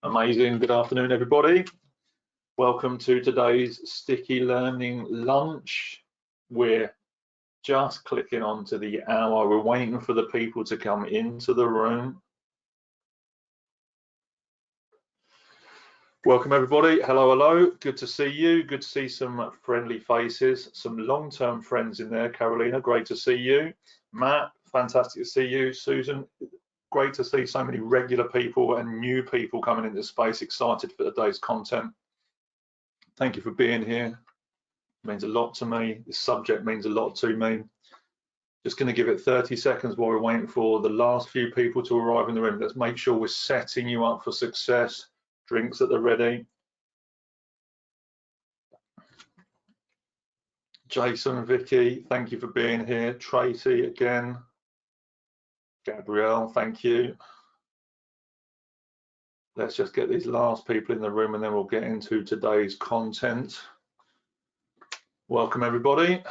Amazing. Good afternoon, everybody. Welcome to today's Sticky Learning Lunch. We're just clicking on to the hour. We're waiting for the people to come into the room. Welcome, everybody. Hello, hello. Good to see you. Good to see some friendly faces, some long-term friends in there. Carolina, great to see you. Matt, fantastic to see you. Susan, great to see so many regular people and new people coming into the space, excited for today's content. Thank you for being here. It means a lot to me. This subject means a lot to me. Just going to give it 30 seconds while we're waiting for the last few people to arrive in the room. Let's make sure we're setting you up for success. Drinks at the ready. Jason, Vicky, thank you for being here. Tracy again. Gabrielle, thank you. Let's just get these last people in the room and then we'll get into today's content. Welcome, everybody.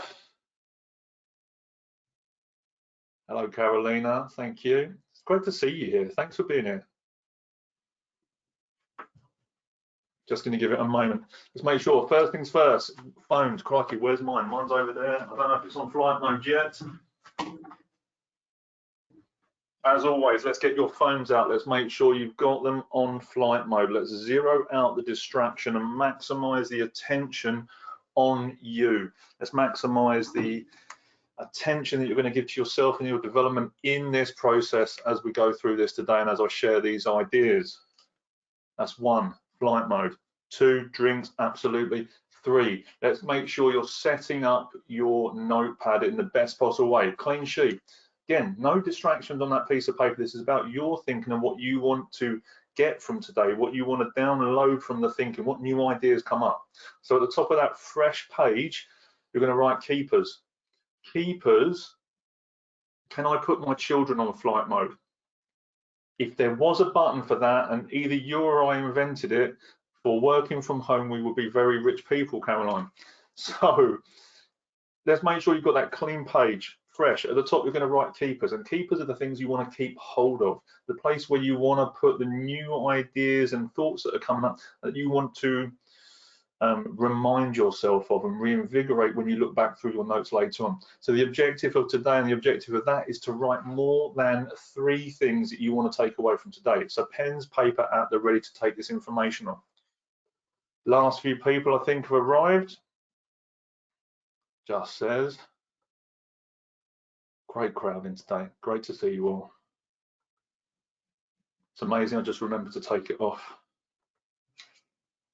Hello, Carolina, thank you. It's great to see you here. Thanks for being here. Just going to give it a moment. Let's make sure, first things first, phones, crikey, where's mine? Mine's over there. I don't know if it's on flight mode yet. As always, let's get your phones out. Let's make sure you've got them on flight mode. Let's zero out the distraction and maximize the attention on you. Let's maximize the attention that you're going to give to yourself and your development in this process as we go through this today and as I share these ideas. That's 1, flight mode. 2, drinks, absolutely. 3, let's make sure you're setting up your notepad in the best possible way. Clean sheet. Again, no distractions on that piece of paper. This is about your thinking and what you want to get from today, what you want to download from the thinking, what new ideas come up. So at the top of that fresh page, you're going to write keepers. Keepers, can I put my children on flight mode? If there was a button for that, and either you or I invented it, for working from home, we would be very rich people, Caroline. So let's make sure you've got that clean page, fresh. At the top, you're going to write keepers, and keepers are the things you want to keep hold of, the place where you want to put the new ideas and thoughts that are coming up that you want to remind yourself of and reinvigorate when you look back through your notes later on. So the objective of today and the objective of that is to write more than 3 things that you want to take away from today. So pens, paper out there ready to take this information on. Last few people I think have arrived. Just says. Great crowd in today. Great to see you all. It's amazing. I just remembered to take it off.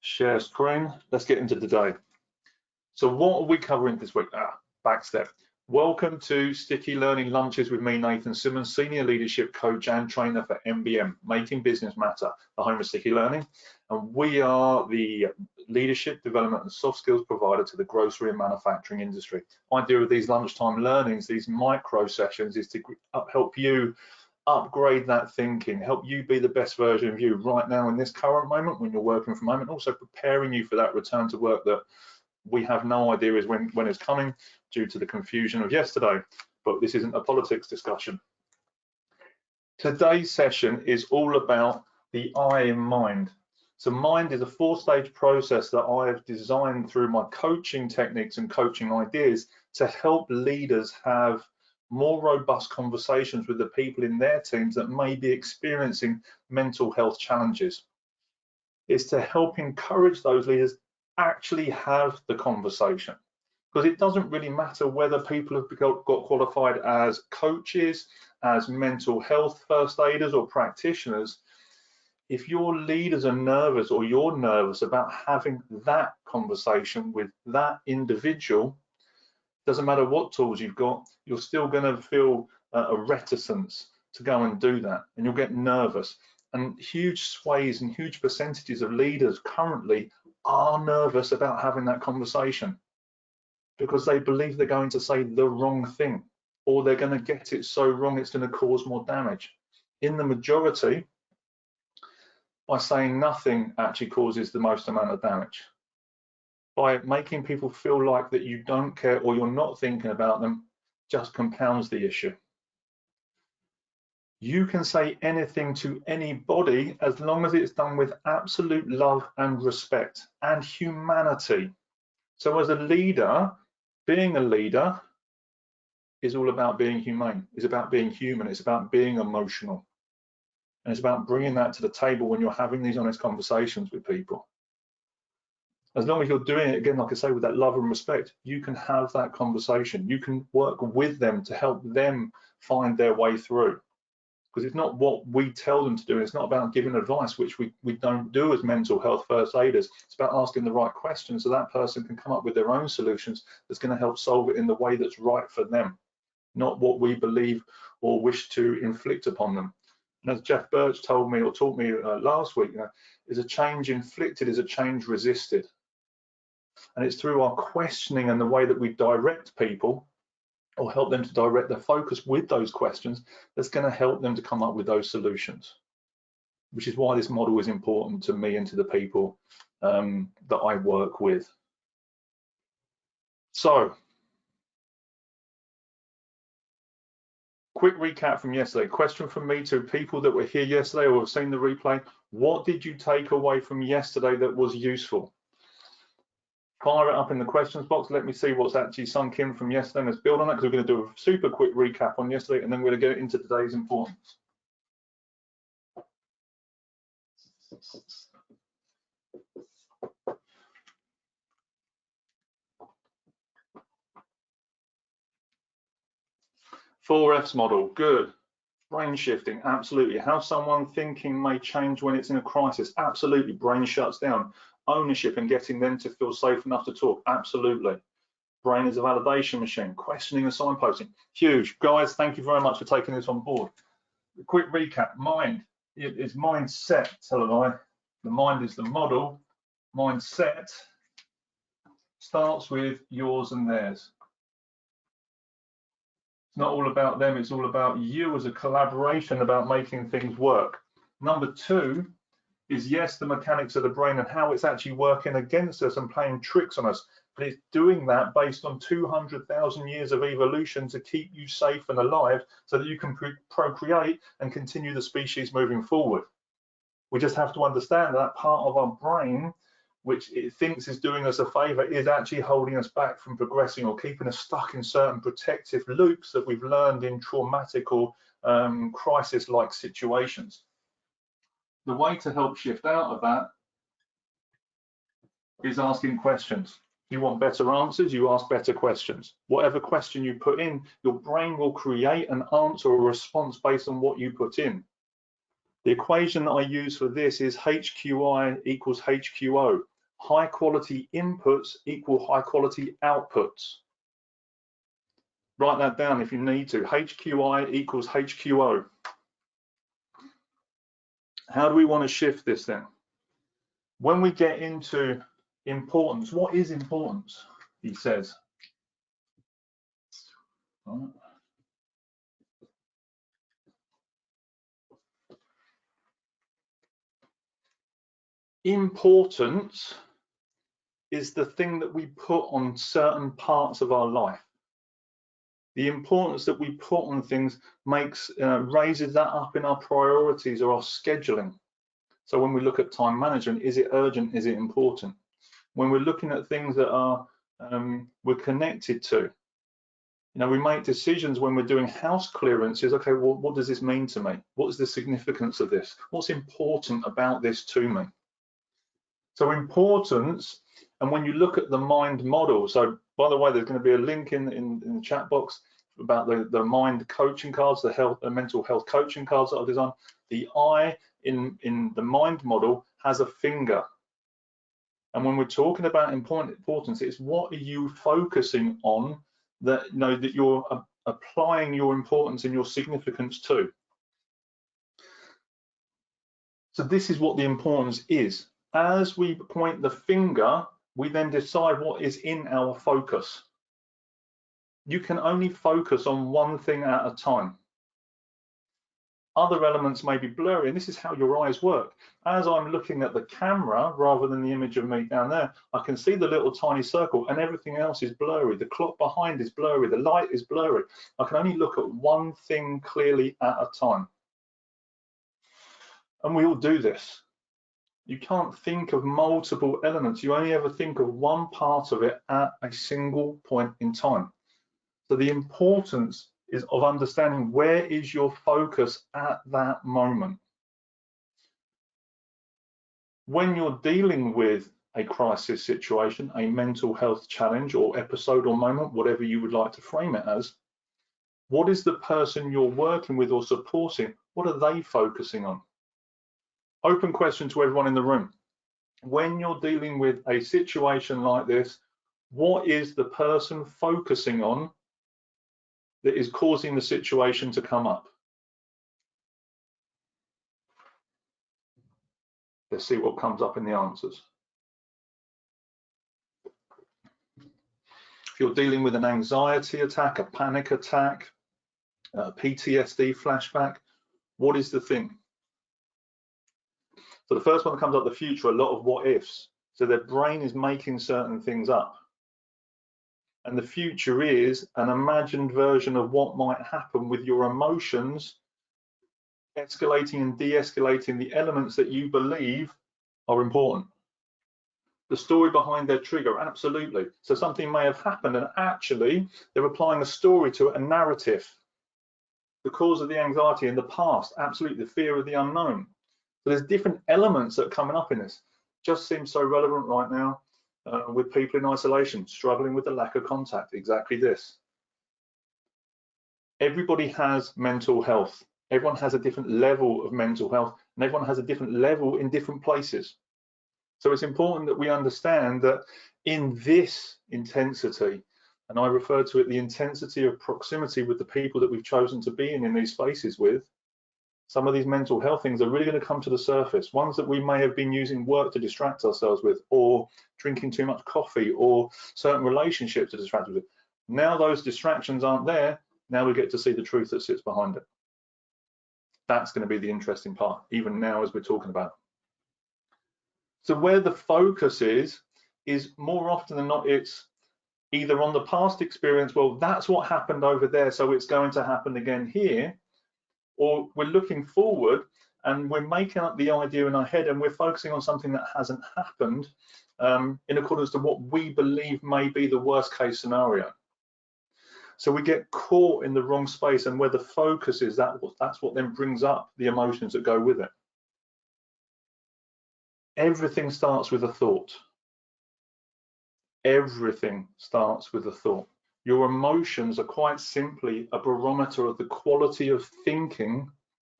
Share screen. Let's get into today. So what are we covering this week? Back step. Welcome to Sticky Learning Lunches with me, Nathan Simmonds, Senior Leadership Coach and Trainer for MBM, Making Business Matter, the home of Sticky Learning. And we are the leadership, development and soft skills provider to the grocery and manufacturing industry. The idea of these lunchtime learnings, these micro sessions, is to help you upgrade that thinking, help you be the best version of you right now in this current moment when you're working from home, and also preparing you for that return to work that we have no idea is when it's coming due to the confusion of yesterday. But this isn't a politics discussion. Today's session is all about the I in mind. So mind is a 4-stage process that I have designed through my coaching techniques and coaching ideas to help leaders have more robust conversations with the people in their teams that may be experiencing mental health challenges. It's to help encourage those leaders actually have the conversation, because it doesn't really matter whether people have got qualified as coaches, as mental health first aiders or practitioners. If your leaders are nervous or you're nervous about having that conversation with that individual, doesn't matter what tools you've got, you're still going to feel a reticence to go and do that, and you'll get nervous. And huge sways and huge percentages of leaders currently are nervous about having that conversation because they believe they're going to say the wrong thing, or they're going to get it so wrong it's going to cause more damage. In the majority, by saying nothing actually causes the most amount of damage. By making people feel like that you don't care or you're not thinking about them just compounds the issue. You can say anything to anybody as long as it's done with absolute love and respect and humanity. So as a leader, being a leader is all about being humane. It's about being human. It's about being emotional. And it's about bringing that to the table when you're having these honest conversations with people. As long as you're doing it, again, like I say, with that love and respect, you can have that conversation. You can work with them to help them find their way through. Because it's not what we tell them to do. It's not about giving advice, which we don't do as mental health first aiders. It's about asking the right questions so that person can come up with their own solutions that's going to help solve it in the way that's right for them, not what we believe or wish to inflict upon them. And as Jeff Birch told me or taught me last week, is a change inflicted is a change resisted. And it's through our questioning and the way that we direct people or help them to direct their focus with those questions that's going to help them to come up with those solutions, which is why this model is important to me and to the people that I work with. So, quick recap from yesterday. Question from me to people that were here yesterday or have seen the replay. What did you take away from yesterday that was useful? Fire it up in the questions box. Let me see what's actually sunk in from yesterday. Let's build on that because we're going to do a super quick recap on yesterday and then we're going to get into today's importance. Four F's model, good. Brain shifting, absolutely. How someone thinking may change when it's in a crisis, absolutely. Brain shuts down. Ownership and getting them to feel safe enough to talk, absolutely. Brain is a validation machine. Questioning and signposting, huge. Guys, thank you very much for taking this on board. A quick recap, mind. It is mindset, tell I. The mind is the model. Mindset starts with yours and theirs. It's not all about them, it's all about you as a collaboration about making things work. Number two is, yes, the mechanics of the brain and how it's actually working against us and playing tricks on us. But it's doing that based on 200,000 years of evolution to keep you safe and alive so that you can procreate and continue the species moving forward. We just have to understand that part of our brain, which it thinks is doing us a favor, is actually holding us back from progressing or keeping us stuck in certain protective loops that we've learned in traumatic or crisis-like situations. The way to help shift out of that is asking questions. You want better answers, you ask better questions. Whatever question you put in, your brain will create an answer or response based on what you put in. The equation that I use for this is HQI equals HQO. High quality inputs equal high quality outputs. Write that down if you need to. HQI equals HQO. How do we want to shift this then? When we get into importance, what is importance? He says. Importance is the thing that we put on certain parts of our life. The importance that we put on things raises that up in our priorities or our scheduling. So when we look at time management, is it urgent? Is it important? When we're looking at things that are we're connected to, we make decisions when we're doing house clearances. Okay, well, what does this mean to me? What is the significance of this? What's important about this to me? So importance, and when you look at the MIND model, so by the way, there's going to be a link in the chat box about the MIND coaching cards, the mental health coaching cards that I've designed. The I in the MIND model has a finger. And when we're talking about importance, it's what are you focusing on that that you're applying your importance and your significance to. So this is what the importance is. As we point the finger, we then decide what is in our focus. You can only focus on one thing at a time. Other elements may be blurry, and this is how your eyes work. As I'm looking at the camera rather than the image of me down there, I can see the little tiny circle and everything else is blurry. The clock behind is blurry, the light is blurry. I can only look at one thing clearly at a time. And we all do this. You can't think of multiple elements. You only ever think of one part of it at a single point in time. So the importance is of understanding where is your focus at that moment. When you're dealing with a crisis situation, a mental health challenge or episode or moment, whatever you would like to frame it as, what is the person you're working with or supporting? What are they focusing on? Open question to everyone in the room. When you're dealing with a situation like this, what is the person focusing on that is causing the situation to come up? Let's see what comes up in the answers. If you're dealing with an anxiety attack, a panic attack, a PTSD flashback, what is the thing? So the first one that comes up, the future, a lot of what ifs. So their brain is making certain things up. And the future is an imagined version of what might happen with your emotions, escalating and de-escalating the elements that you believe are important. The story behind their trigger, absolutely. So something may have happened and actually they're applying a story to it, a narrative. The cause of the anxiety in the past, absolutely, the fear of the unknown. So there's different elements that are coming up in this. Just seems so relevant right now with people in isolation, struggling with the lack of contact, exactly this. Everybody has mental health. Everyone has a different level of mental health, and everyone has a different level in different places. So it's important that we understand that in this intensity, and I refer to it the intensity of proximity with the people that we've chosen to be in these spaces with, some of these mental health things are really going to come to the surface, ones that we may have been using work to distract ourselves with, or drinking too much coffee, or certain relationships to distract us with. Now those distractions aren't there, now we get to see the truth that sits behind it. That's going to be the interesting part, even now as we're talking about it. So where the focus is more often than not, it's either on the past experience, well, that's what happened over there, so it's going to happen again here, or we're looking forward and we're making up the idea in our head and we're focusing on something that hasn't happened in accordance to what we believe may be the worst case scenario. So we get caught in the wrong space, and where the focus is, that's what then brings up the emotions that go with it. Everything starts with a thought. Everything starts with a thought. Your emotions are quite simply a barometer of the quality of thinking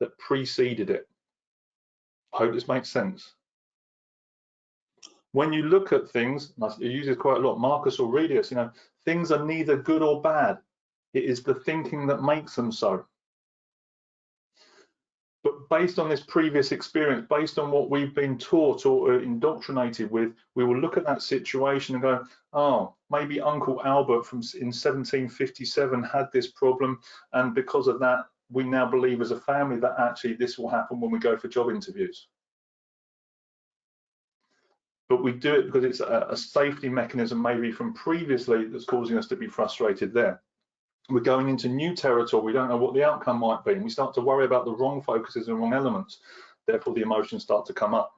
that preceded it. I hope this makes sense. When you look at things, and I use this quite a lot, Marcus Aurelius, things are neither good or bad. It is the thinking that makes them so. But based on this previous experience, based on what we've been taught or indoctrinated with, we will look at that situation and go, oh, maybe Uncle Albert in 1757 had this problem, and because of that, we now believe as a family that actually this will happen when we go for job interviews. But we do it because it's a safety mechanism maybe from previously that's causing us to be frustrated there. We're going into new territory, we don't know what the outcome might be, and we start to worry about the wrong focuses and wrong elements. Therefore, the emotions start to come up.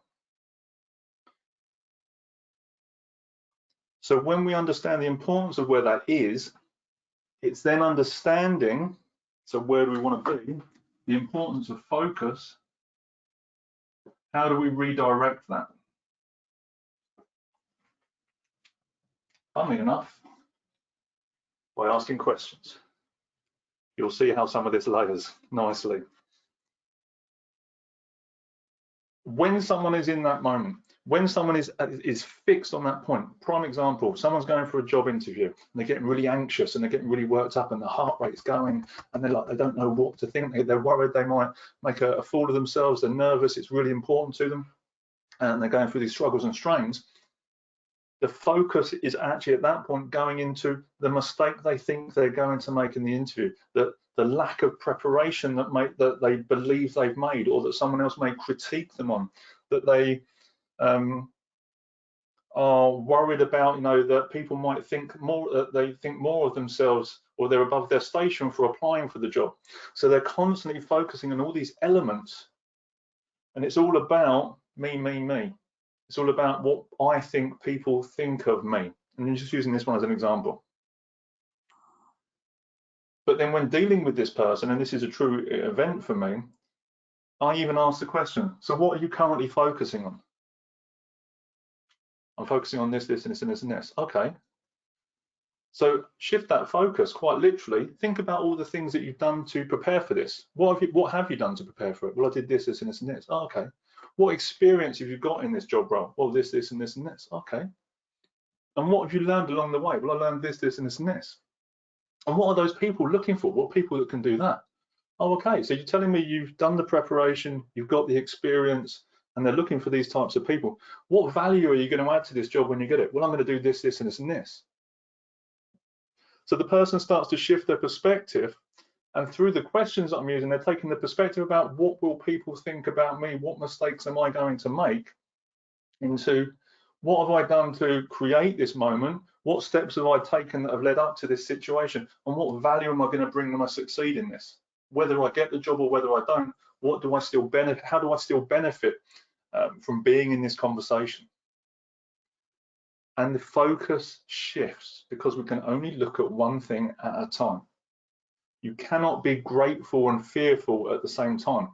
So when we understand the importance of where that is, it's then understanding, so where do we want to be, the importance of focus, how do we redirect that? Funnily enough, by asking questions. You'll see how some of this layers nicely. When someone is in that moment, when someone is fixed on that point, prime example, someone's going for a job interview and they're getting really anxious and they're getting really worked up and the heart rate's going and they're like, they don't know what to think. They're worried they might make a fool of themselves. They're nervous. It's really important to them. And they're going through these struggles and strains. The focus is actually at that point going into the mistake they think they're going to make in the interview, that the lack of preparation that they believe they've made, or that someone else may critique them on, that they are worried about, that people might think more, that they think more of themselves, or they're above their station for applying for the job. So they're constantly focusing on all these elements And it's all about me, me, me. It's all about what I think people think of me. And I'm just using this one as an example. But then when dealing with this person, and this is a true event for me, I even ask the question, so what are you currently focusing on? I'm focusing on this, this, and this, and this, and this. Okay. So shift that focus quite literally. Think about all the things that you've done to prepare for this. What have you done to prepare for it? Well, I did this, this, and this, and this. Oh, okay. What experience have you got in this job role? Well, this, this, and this, and this. Okay. And what have you learned along the way? Well, I learned this, this, and this, and this. And what are those people looking for? What people that can do that? Oh, okay. So you're telling me you've done the preparation, you've got the experience, and they're looking for these types of people. What value are you going to add to this job when you get it? Well, I'm going to do this, this, and this, and this. So the person starts to shift their perspective, and through the questions that I'm using, they're taking the perspective about what will people think about me, what mistakes am I going to make, into what have I done to create this moment, what steps have I taken that have led up to this situation, and what value am I going to bring when I succeed in this? Whether I get the job or whether I don't, what do I still benefit? How do I still benefit from being in this conversation? And the focus shifts because we can only look at one thing at a time. You cannot be grateful and fearful at the same time.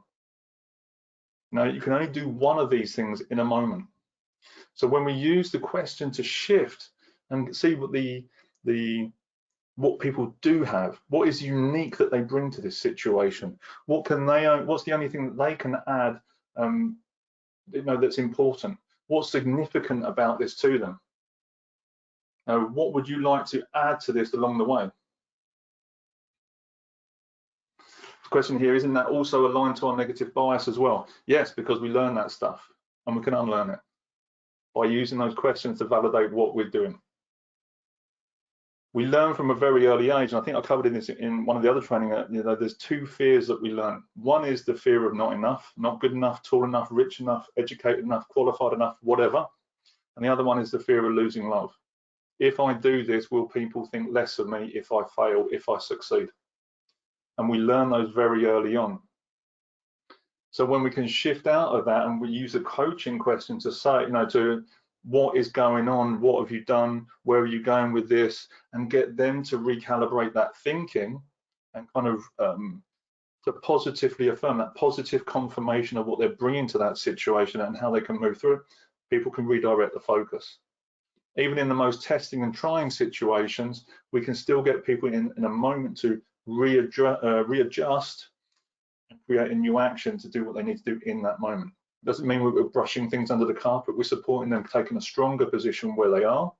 No, you can only do one of these things in a moment. So when we use the question to shift and see what people do have, what is unique that they bring to this situation, what's the only thing that they can add, that's important, what's significant about this to them. What would you like to add to this along the way? The question here, isn't that also aligned to our negative bias as well? Yes, because we learn that stuff and we can unlearn it by using those questions to validate what we're doing. We learn from a very early age, and I think I covered this in one of the other training, there's two fears that we learn. One is the fear of not enough, not good enough, tall enough, rich enough, educated enough, qualified enough, whatever. And the other one is the fear of losing love. If I do this, will people think less of me if I fail, if I succeed? And we learn those very early on. So when we can shift out of that and we use a coaching question to say, to what is going on, what have you done, where are you going with this, and get them to recalibrate that thinking and kind of to positively affirm that positive confirmation of what they're bringing to that situation and how they can move through it, people can redirect the focus. Even in the most testing and trying situations, we can still get people in a moment to readjust and create a new action to do what they need to do in that moment. Doesn't mean we're brushing things under the carpet. We're supporting them taking a stronger position where they are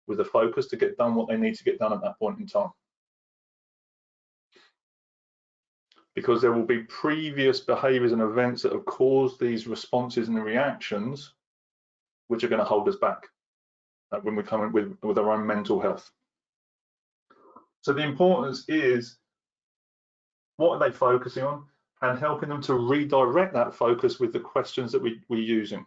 with the focus to get done what they need to get done at that point in time. Because there will be previous behaviors and events that have caused these responses and the reactions which are going to hold us back when we come in with our own mental health. So the importance is, what are they focusing on, and helping them to redirect that focus with the questions that we're using.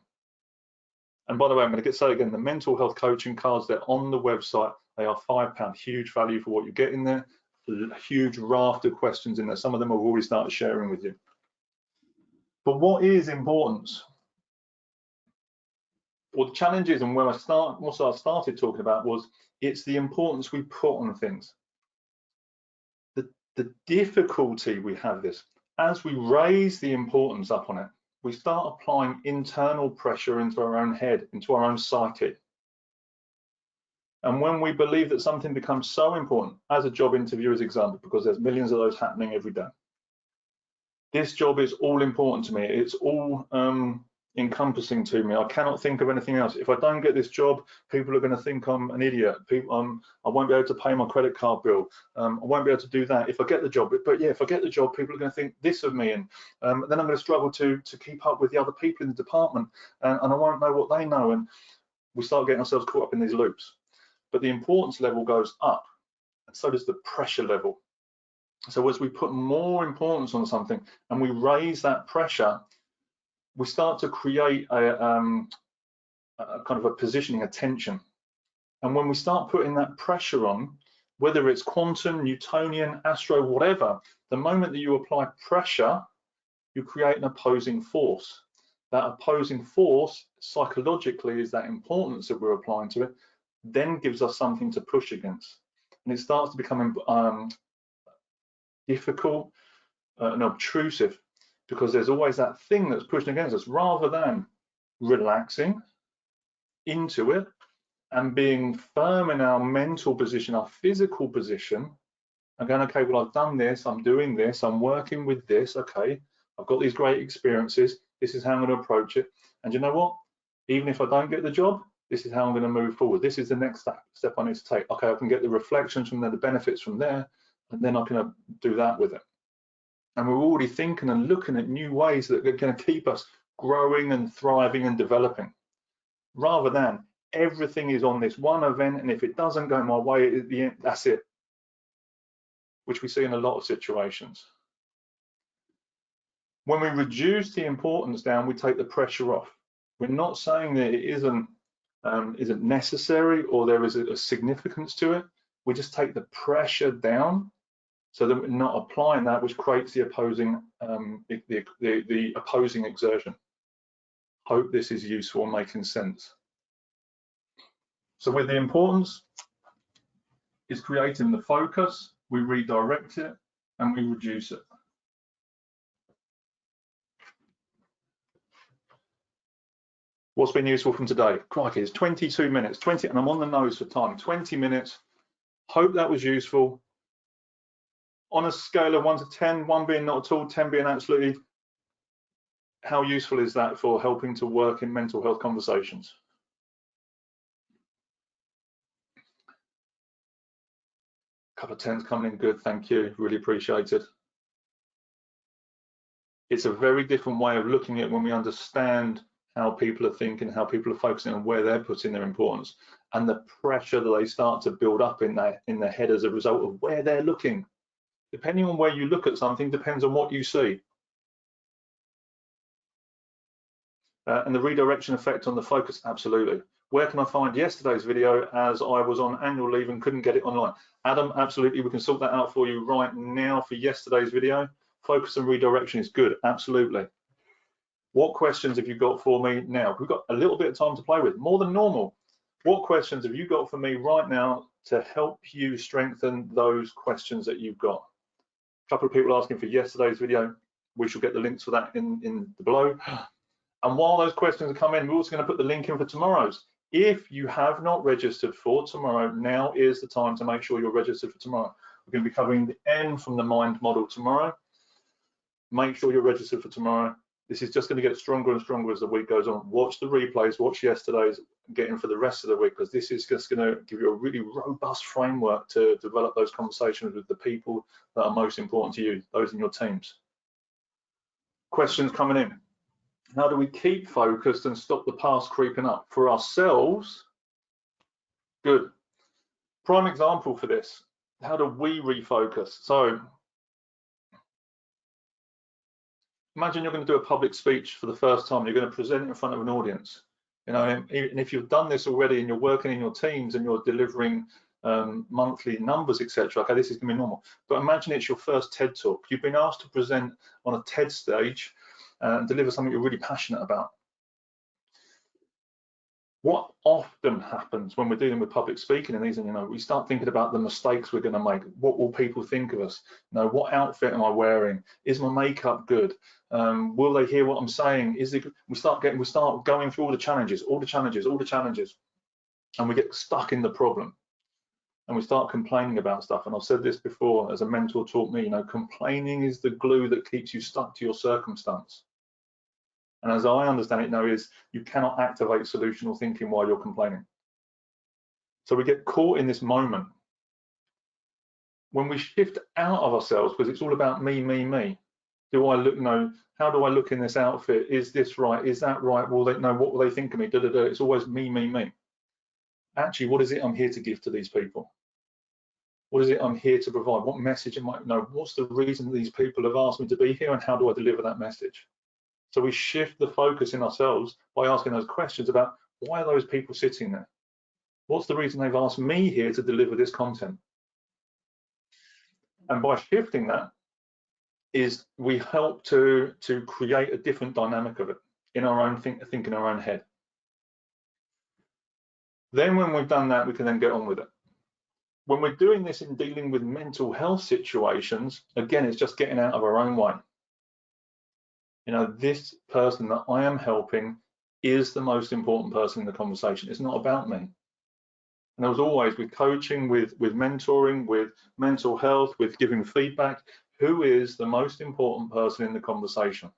And by the way, I'm going to say again, the mental health coaching cards, they're on the website. They are £5, huge value for what you get in there. A huge raft of questions in there. Some of them I've already started sharing with you. But what is importance? Well, the challenge is, and what I started talking about was, it's the importance we put on things. The difficulty we have this, as we raise the importance up on it, we start applying internal pressure into our own head, into our own psyche. And when we believe that something becomes so important, as a job interview as example, because there's millions of those happening every day. This job is all important to me. It's all encompassing to me. I cannot think of anything else. If I don't get this job, people are going to think I'm an idiot. I won't be able to pay my credit card bill. I won't be able to do that if I get the job. But yeah, if I get the job, people are going to think this of me, and then I'm going to struggle to keep up with the other people in the department, and I won't know what they know. And we start getting ourselves caught up in these loops. But the importance level goes up, and so does the pressure level. So as we put more importance on something and we raise that pressure, we start to create a kind of a positioning, a tension. And when we start putting that pressure on, whether it's quantum, Newtonian, astro, whatever, the moment that you apply pressure, you create an opposing force. that opposing force psychologically is that importance that we're applying to it, then gives us something to push against. And it starts to become difficult and obtrusive, because there's always that thing that's pushing against us, rather than relaxing into it and being firm in our mental position, our physical position, and going, okay, well, I've done this, I'm doing this, I'm working with this, okay, I've got these great experiences, this is how I'm going to approach it. And you know what? Even if I don't get the job, this is how I'm going to move forward. This is the next step I need to take. Okay, I can get the reflections from there, the benefits from there, and then I can do that with it. And we're already thinking and looking at new ways that are going to keep us growing and thriving and developing, rather than everything is on this one event, and if it doesn't go my way at the end, that's it, which we see in a lot of situations. When we reduce the importance down, we take the pressure off. We're not saying that it isn't necessary or there is a significance to it. We just take the pressure down so that we're not applying that, which creates the opposing the opposing exertion. Hope this is useful and making sense. So with the importance is creating the focus, we redirect it and we reduce it. What's been useful from today? Crikey, it's 22 minutes, 20, and I'm on the nose for time, 20 minutes. Hope that was useful. On a scale of 1 to 10, 1 being not at all, 10 being absolutely, how useful is that for helping to work in mental health conversations? A couple of 10s coming in good, thank you, really appreciate it. It's a very different way of looking at it when we understand how people are thinking, how people are focusing on where they're putting their importance, and the pressure that they start to build up in their head as a result of where they're looking. Depending on where you look at something depends on what you see. And the redirection effect on the focus, absolutely. Where can I find yesterday's video, as I was on annual leave and couldn't get it online? Adam, absolutely, we can sort that out for you right now for yesterday's video. Focus and redirection is good, absolutely. What questions have you got for me now? We've got a little bit of time to play with, more than normal. What questions have you got for me right now to help you strengthen those questions that you've got? A couple of people asking for yesterday's video. We shall get the links for that in the below. And while those questions are coming, we're also going to put the link in for tomorrow's. If you have not registered for tomorrow, now is the time to make sure you're registered for tomorrow. We're going to be covering the N from the MIND model tomorrow. Make sure you're registered for tomorrow. This is just going to get stronger and stronger as the week goes on. Watch the replays, watch yesterday's, get in for the rest of the week, because this is just going to give you a really robust framework to develop those conversations with the people that are most important to you, those in your teams. Questions coming in. How do we keep focused and stop the past creeping up? For ourselves, good. Prime example for this, how do we refocus? So imagine you're going to do a public speech for the first time. You're going to present it in front of an audience. You know, and if you've done this already and you're working in your teams and you're delivering monthly numbers, etc. Okay, this is going to be normal. But imagine it's your first TED talk. You've been asked to present on a TED stage and deliver something you're really passionate about. What often happens when we're dealing with public speaking and these, you know, we start thinking about the mistakes we're going to make. What will people think of us? You know, what outfit am I wearing? Is my makeup good? Will they hear what I'm saying? Is it? We start going through all the challenges, and we get stuck in the problem, and we start complaining about stuff. And I've said this before, as a mentor taught me, you know, complaining is the glue that keeps you stuck to your circumstance. And as I understand it now, is you cannot activate solutional thinking while you're complaining. So we get caught in this moment. When we shift out of ourselves, because it's all about me, me, me. Do I look, no, how do I look in this outfit? Is this right? Is that right? Will they know, what will they think of me? Da, da, da. It's always me, me, me. Actually, what is it I'm here to give to these people? What is it I'm here to provide? What message am I, no, what's the reason these people have asked me to be here, and how do I deliver that message? So we shift the focus in ourselves by asking those questions about, why are those people sitting there? What's the reason they've asked me here to deliver this content? And by shifting that, is we help to create a different dynamic of it. in our own think in our own head. Then when we've done that, we can then get on with it. When we're doing this in dealing with mental health situations, again, it's just getting out of our own way. You know, this person that I am helping is the most important person in the conversation. It's not about me. And there was always, with coaching, with mentoring, with mental health, with giving feedback, who is the most important person in the conversation?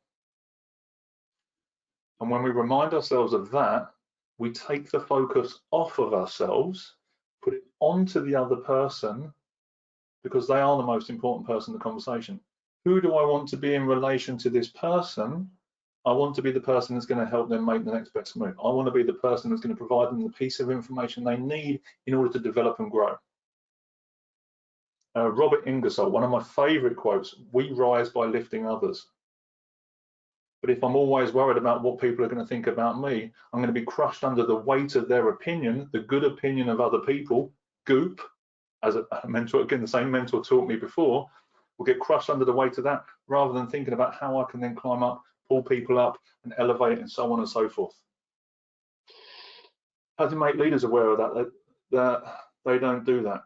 And when we remind ourselves of that, we take the focus off of ourselves, put it onto the other person, because they are the most important person in the conversation. Who do I want to be in relation to this person? I want to be the person that's going to help them make the next best move. I want to be the person that's going to provide them the piece of information they need in order to develop and grow. Robert Ingersoll, one of my favorite quotes, "We rise by lifting others." But if I'm always worried about what people are going to think about me, I'm going to be crushed under the weight of their opinion, the good opinion of other people, goop, as a mentor, again, the same mentor taught me before, will get crushed under the weight of that, rather than thinking about how I can then climb up, pull people up and elevate and so on and so forth. How do you make leaders aware of that they don't do that?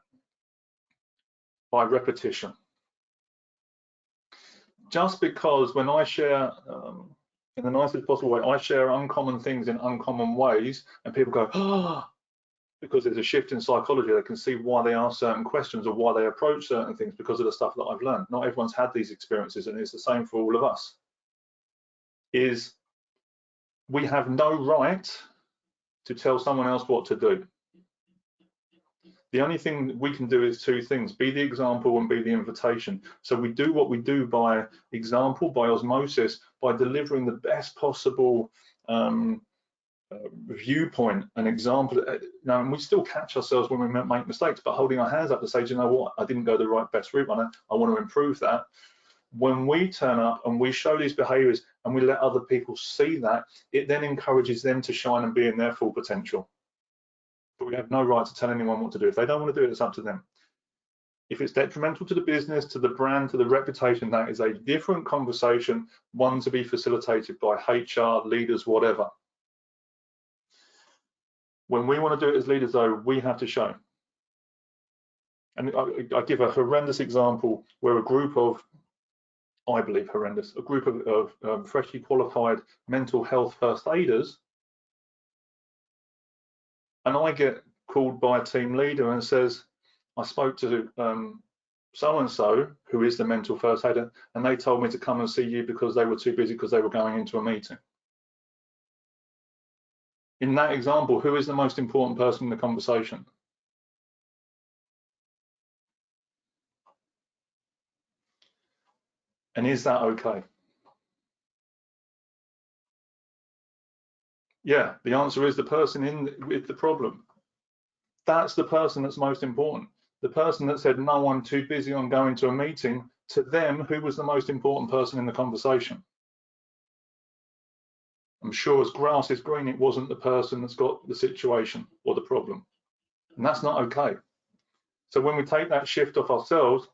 By repetition. Just because when I share, in the nicest possible way, I share uncommon things in uncommon ways, and people go, oh, because there's a shift in psychology, they can see why they ask certain questions or why they approach certain things because of the stuff that I've learned. Not everyone's had these experiences, and it's the same for all of us. Is we have no right to tell someone else what to do. The only thing we can do is two things: be the example and be the invitation. So we do what we do by example, by osmosis, by delivering the best possible viewpoint, an example. Now, and we still catch ourselves when we make mistakes, but holding our hands up to say, you know what, I didn't go the right best route on it, I want to improve that. When we turn up and we show these behaviors and we let other people see that, it then encourages them to shine and be in their full potential. But we have no right to tell anyone what to do. If they don't want to do it, it's up to them. If it's detrimental to the business, to the brand, to the reputation, that is a different conversation, one to be facilitated by HR, leaders, whatever. When we want to do it as leaders, though, we have to show. And I give a horrendous example where a group of, I believe horrendous, a group of freshly qualified mental health first aiders, and I get called by a team leader and says, I spoke to so-and-so, who is the mental first aider, and they told me to come and see you because they were too busy because they were going into a meeting. In that example, who is the most important person in the conversation? And is that okay? Yeah, the answer is the person with the problem. That's the person that's most important. The person that said, no, I'm too busy, I'm going to a meeting, to them, who was the most important person in the conversation? I'm sure as grass is green, it wasn't the person that's got the situation or the problem. And that's not okay. So when we take that shift off ourselves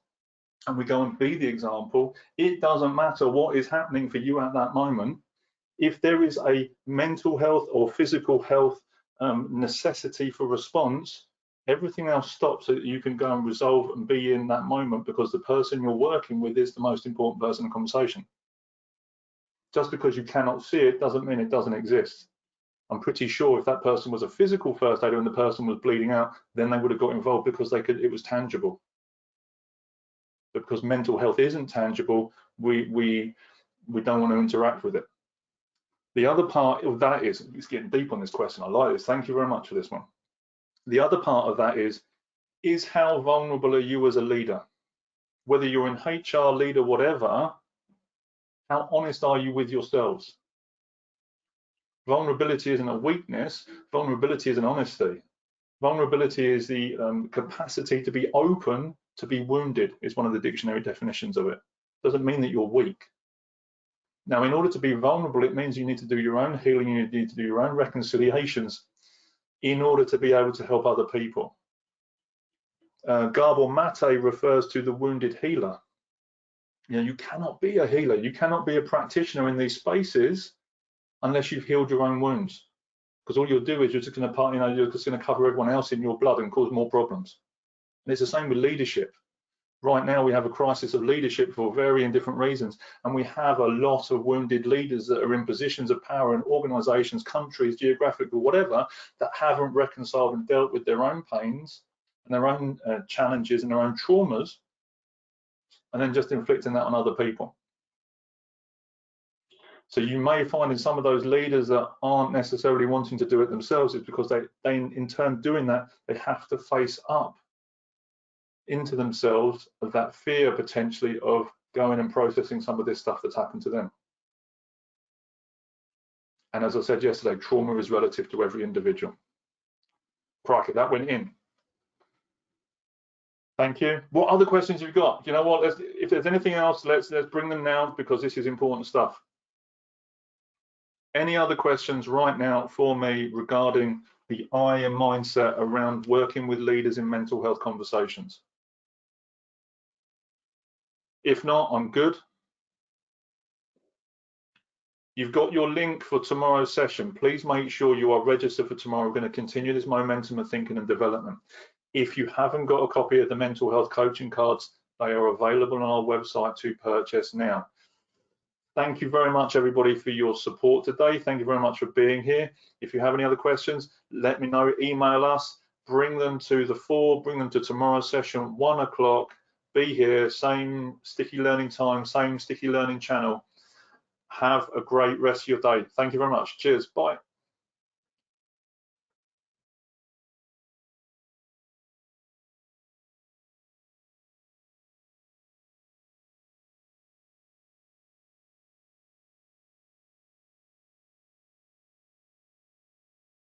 and we go and be the example, it doesn't matter what is happening for you at that moment. If there is a mental health or physical health necessity for response, everything else stops so that you can go and resolve and be in that moment, because the person you're working with is the most important person in the conversation. Just because you cannot see it doesn't mean it doesn't exist. I'm pretty sure if that person was a physical first aider and the person was bleeding out, then they would have got involved because it was tangible. But because mental health isn't tangible, we don't want to interact with it. The other part of that is, it's getting deep on this question, I like this, thank you very much for this one. The other part of that is how vulnerable are you as a leader? Whether you're in HR, leader, whatever, how honest are you with yourselves? Vulnerability isn't a weakness, vulnerability is an honesty. Vulnerability is the capacity to be open, to be wounded, is one of the dictionary definitions of it. Doesn't mean that you're weak. Now, in order to be vulnerable, it means you need to do your own healing, you need to do your own reconciliations in order to be able to help other people. Gabor Mate refers to the wounded healer. You know, you cannot be a healer, you cannot be a practitioner in these spaces unless you've healed your own wounds. Because all you'll do is you're just going to, you're just going to cover everyone else in your blood and cause more problems. And it's the same with leadership. Right now, we have a crisis of leadership for varying different reasons, and we have a lot of wounded leaders that are in positions of power in organizations, countries, geographical, whatever, that haven't reconciled and dealt with their own pains and their own challenges and their own traumas, and then just inflicting that on other people. So you may find in some of those leaders that aren't necessarily wanting to do it themselves, it's because they in turn doing that, they have to face up into themselves of that fear potentially of going and processing some of this stuff that's happened to them. And as I said yesterday, trauma is relative to every individual. Crikey, that went in. Thank you. What other questions you've got? You know what? If there's anything else, let's bring them now, because this is important stuff. Any other questions right now for me regarding the I and mindset around working with leaders in mental health conversations? If not, I'm good. You've got your link for tomorrow's session. Please make sure you are registered for tomorrow. We're going to continue this momentum of thinking and development. If you haven't got a copy of the mental health coaching cards, they are available on our website to purchase now. Thank you very much, everybody, for your support today. Thank you very much for being here. If you have any other questions, let me know. Email us, bring them to the fore, bring them to tomorrow's session, 1 o'clock. Be here, same sticky learning time, same sticky learning channel. Have a great rest of your day. Thank you very much. Cheers. Bye.